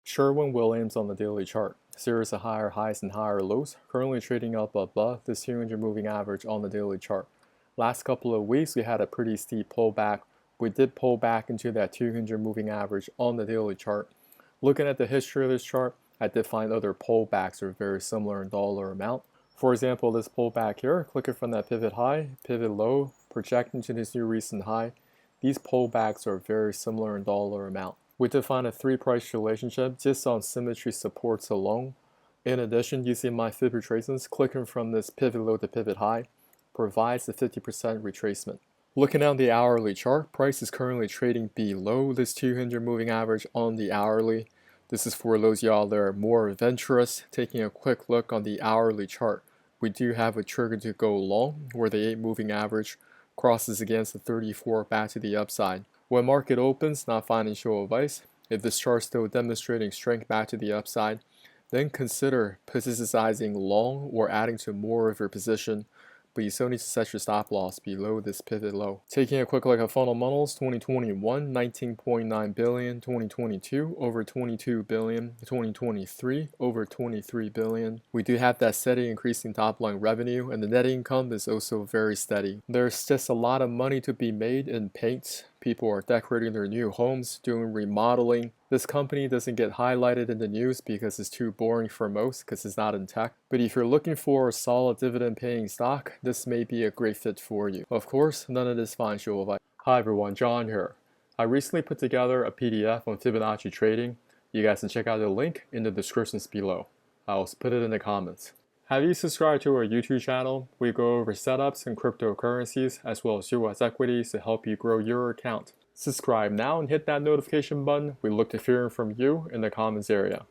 Sherwin-Williams on the daily chart. Series of higher highs and higher lows, currently trading up above this 200 moving average on the daily chart. Last couple of weeks we had a pretty steep pullback. We did pull back into that 200 moving average on the daily chart. Looking at the history of this chart, I did find other pullbacks are very similar in dollar amount. For example, this pullback here, clicking from that pivot high, pivot low, projecting to this new recent high. These pullbacks are very similar in dollar amount. We define a three-price relationship just on symmetry supports alone. In addition, using my Fib retracements, clicking from this pivot low to pivot high provides a 50% retracement. Looking at the hourly chart, price is currently trading below this 200 moving average on the hourly. This is for those y'all that are more adventurous. Taking a quick look on the hourly chart, we do have a trigger to go long where the 8 moving average crosses against the 34 back to the upside. When market opens, not financial advice, if this chart is still demonstrating strength back to the upside, then consider positioning long or adding to more of your position, but you still need to set your stop loss below this pivot low. Taking a quick look at fundamentals, 2021, 19.9 billion, 2022, over 22 billion, 2023, over 23 billion. We do have that steady increasing top line revenue, and the net income is also very steady. There's just a lot of money to be made in paint. People are decorating their new homes, doing remodeling. This company doesn't get highlighted in the news because it's too boring for most because it's not in tech. But if you're looking for a solid dividend paying stock, this may be a great fit for you. Of course, none of this financial advice. Hi everyone, John here. I recently put together a PDF on Fibonacci trading. You guys can check out the link in the descriptions below. I'll put it in the comments. Have you subscribed to our YouTube channel? We go over setups and cryptocurrencies as well as US equities to help you grow your account. Subscribe now and hit that notification button. We look to hearing from you in the comments area.